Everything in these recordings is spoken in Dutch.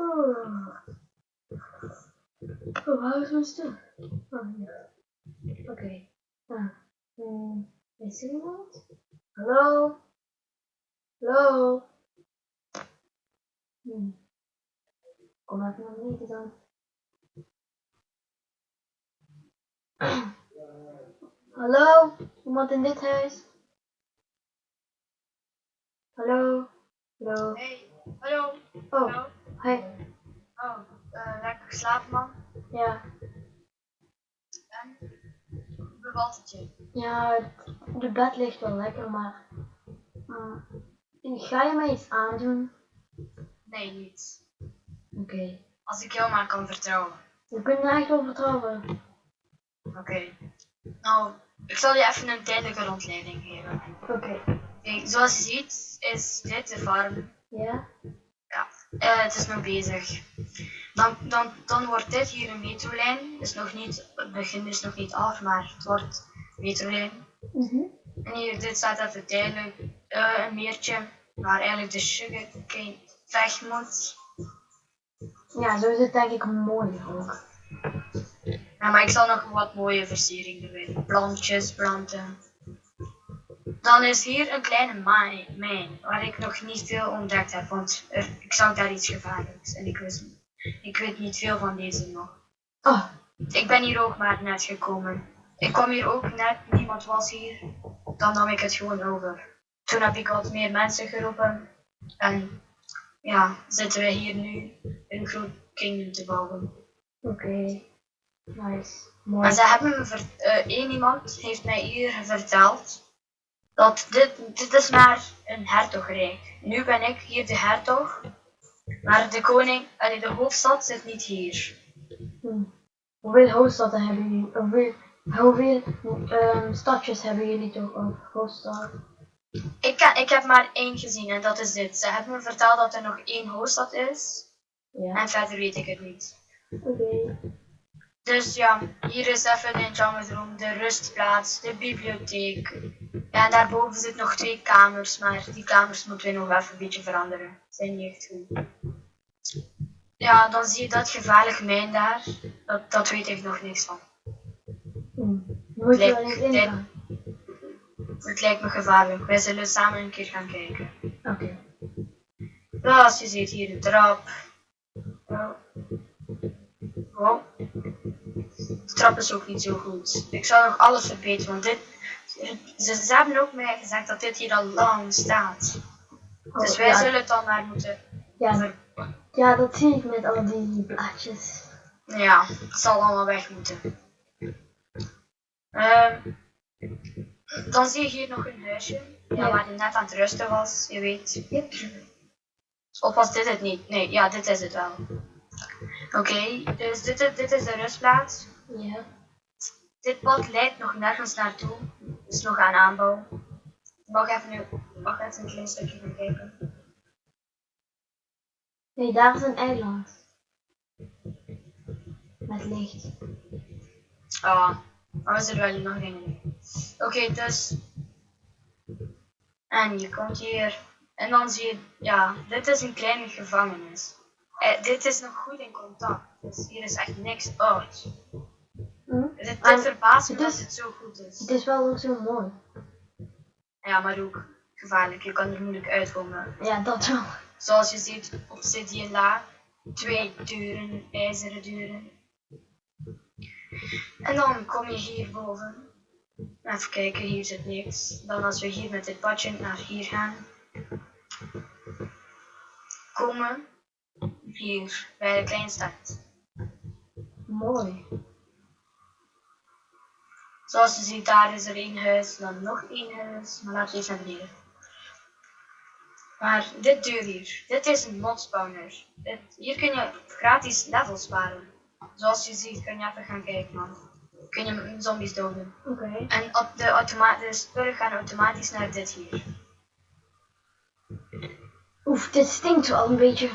Oh, waar is mijn stuk? Oh, hier. Oké. Is er iemand? Hallo? Hallo? Kom even naar beneden dan. Hallo? Iemand in dit huis? Hallo? Hallo? Hey, hallo. Oh, Hallo. hi. Oh, lekker geslapen man. Ja. En? Hoe bevalt het je? Ja, de bed ligt wel lekker, maar... ga je mij iets aandoen? Nee, niet. Oké. Als ik jou maar kan vertrouwen. Je kunt me echt wel vertrouwen. Oké. Nou, ik zal je even een tijdelijke rondleiding geven. Oké. Kijk, zoals je ziet is dit de farm. Ja? Ja, het is nog bezig. Dan wordt dit hier een metrolijn. Het begin is nog niet af, maar het wordt metrolijn. En hier, dit staat even tijdelijk een meertje waar eigenlijk de sugarcane weg moet. Ja, zo is het denk ik mooi ook. Ja, maar ik zal nog wat mooie versiering erbij. Plantjes, planten. Dan is hier een kleine mijn waar ik nog niet veel ontdekt heb, want ik zag daar iets gevaarlijks en ik weet niet veel van deze nog. Oh. Ik ben hier ook maar net gekomen. Ik kwam hier ook net, niemand was hier. Dan nam ik het gewoon over. Toen heb ik wat meer mensen geroepen en ja, zitten we hier nu een groot kingdom te bouwen. Oké. Nice. Mooi. Maar ze hebben me één iemand heeft mij hier verteld dat dit is maar een hertogrijk. Nu ben ik hier de hertog, maar de koning, de hoofdstad zit niet hier. Hoeveel hoofdsteden hebben jullie? Hoeveel stadjes hebben jullie toch? Of hoofdstad? Ik heb maar één gezien en dat is dit. Ze hebben me verteld dat er nog één hoofdstad is. Ja. En verder weet ik het niet. Oké. Dus ja, hier is even de Enchanted Room, de rustplaats, de bibliotheek. Ja, en daarboven zitten nog 2 kamers, maar die kamers moeten we nog even een beetje veranderen. Zijn niet echt goed. Ja, dan zie je dat gevaarlijke mijn daar. Dat weet ik nog niks van. Moet je wel eens ingaan? Het lijkt me gevaarlijk. Wij zullen samen een keer gaan kijken. Oké. Zoals je ziet hier de trap. Oh. De trap is ook niet zo goed. Ik zal nog alles verbeteren, want ze hebben ook mij gezegd dat dit hier al lang staat. Dus wij zullen het dan maar moeten... Ja, dat zie ik met al die blaadjes. Ja, het zal allemaal weg moeten. Dan zie je hier nog een huisje. Ja, waar hij net aan het rusten was, je weet. Yep. Of was dit het niet? Nee, ja, dit is het wel. Oké, dus dit is de rustplaats. Ja. Dit pad leidt nog nergens naartoe. Het is nog aan aanbouw. Mag even een klein stukje gaan kijken. Nee, daar is een eiland. Met licht. Ah, maar we zullen wel nog dingen doen. Oké, dus... En je komt hier. En dan zie je, ja, dit is een kleine gevangenis. Dit is nog goed in contact. Dus hier is echt niks oud. Dit verbaast me dat het zo goed is. Het is wel ook zo mooi. Ja, maar ook gevaarlijk. Je kan er moeilijk uitkomen. Ja, dat wel. Zoals je ziet, obsidian laag. 2 deuren, ijzeren deuren. En dan kom je hierboven. Even kijken, hier zit niks. Dan als we hier met dit padje naar hier gaan. Komen hier bij de kleinstad. Mooi. Zoals je ziet, daar is er 1 huis, dan nog 1 huis. Maar laten we eens naar beneden. Maar dit deur hier, dit is een mod-spawner. Hier kun je gratis levels sparen. Zoals je ziet, kun je even gaan kijken, man. Kun je zombies doden. Oké. En de spullen gaan automatisch naar dit hier. Oef, dit stinkt wel een beetje.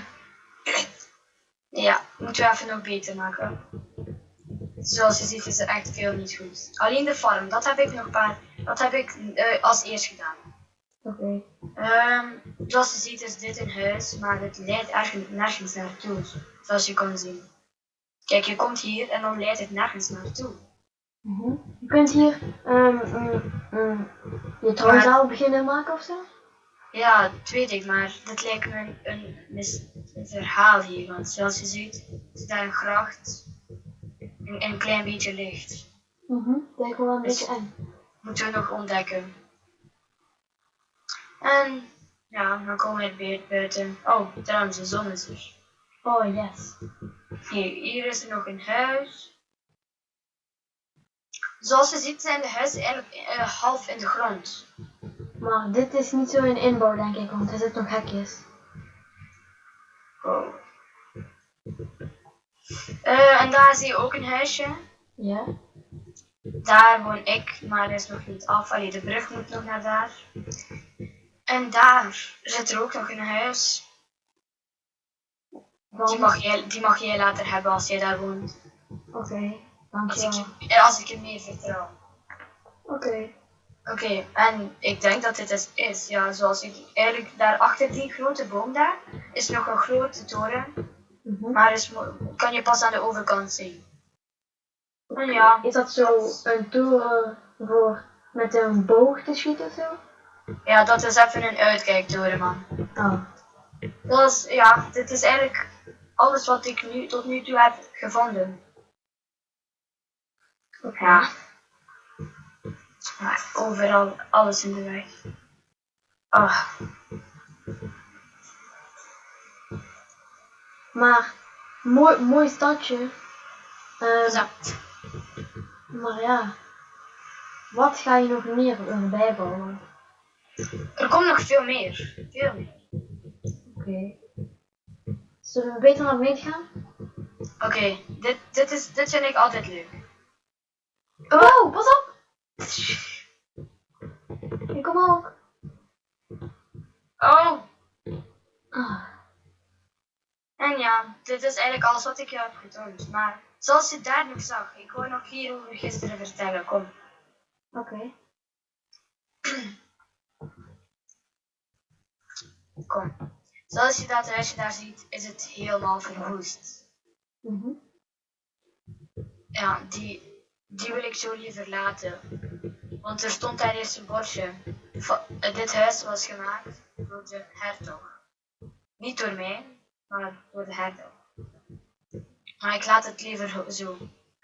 Ja, moeten we even nog beter maken. Zoals je ziet is er echt veel niet goed. Alleen de farm, dat heb ik als eerst gedaan. Oké. Zoals je ziet is dit een huis, maar het leidt nergens naartoe. Zoals je kan zien. Kijk, je komt hier en dan leidt het nergens naartoe. Je kunt hier je trouwzaal beginnen maken of zo? Ja, dat weet ik, maar dit lijkt me een verhaal hier. Want zoals je ziet, is daar een gracht en een klein beetje licht. Lijkt me wel een Dus- beetje eng. Moeten we nog ontdekken. En ja, dan komen we weer buiten. Oh, trouwens, de zon is er. Oh, yes. Hier is er nog een huis. Zoals je ziet zijn de huizen eigenlijk half in de grond. Maar dit is niet zo in inbouw, denk ik, want er zitten nog hekjes. Oh. En daar zie je ook een huisje. Ja? Daar woon ik, maar dat is nog niet af. Allee, de brug moet nog naar daar. En daar zit er ook nog een huis. Die mag jij later hebben als jij daar woont. Oké, dankjewel. Als ik je meer vertrouw. Oké. Oké, en ik denk dat dit is. Ja, zoals ik eigenlijk daar achter die grote boom daar is nog een grote toren. Maar kan je pas aan de overkant zien. En ja. Is dat zo een toren voor met een boog te schieten of zo? Ja, dat is even een uitkijktoren, man. Oh. Dat is, ja, dit is eigenlijk alles wat ik tot nu toe heb gevonden. Oké. Ja. Maar overal, alles in de weg. Oh. Maar, mooi stadje. Zo. Maar ja, wat ga je nog meer bijbouwen? Er komt nog veel meer. Veel meer. Oké. Zullen we beter naar beneden gaan? Oké, dit vind ik altijd leuk. Oh, pas op! Ik kom ook. Oh, Ah, en ja, dit is eigenlijk alles wat ik je heb getoond. Maar zoals je daar nog zag, ik wou nog hierover gisteren vertellen, kom. oké. Kom. Zoals je dat huisje daar ziet, is het helemaal verwoest. Ja, die wil ik zo liever laten. Want er stond daar eerst een bordje. Dit huis was gemaakt door de hertog. Niet door mij, maar door de hertog. Maar ik laat het liever zo.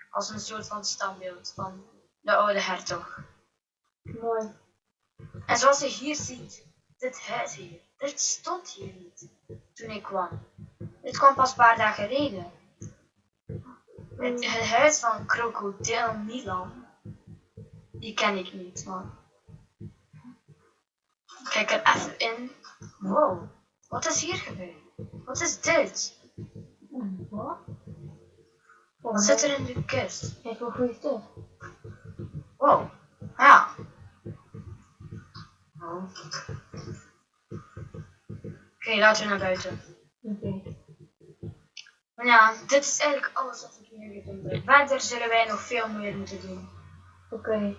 Als een soort van standbeeld van de oude hertog. Mooi. En zoals je hier ziet, dit huis hier, dit stond hier niet toen ik kwam. Dit kwam pas een paar dagen geleden. Het huis van Krokodil Milan, die ken ik niet, man. Kijk er even in. Wow, wat is hier gebeurd? Wat is dit? Wat? Wat zit er in de kist? Kijk wel goede stuff. Wow, ja. Oh. Oké, laten we naar buiten. Oké. Maar ja, dit is eigenlijk alles wat ik hier gedaan heb. Verder zullen wij nog veel meer moeten doen. Oké.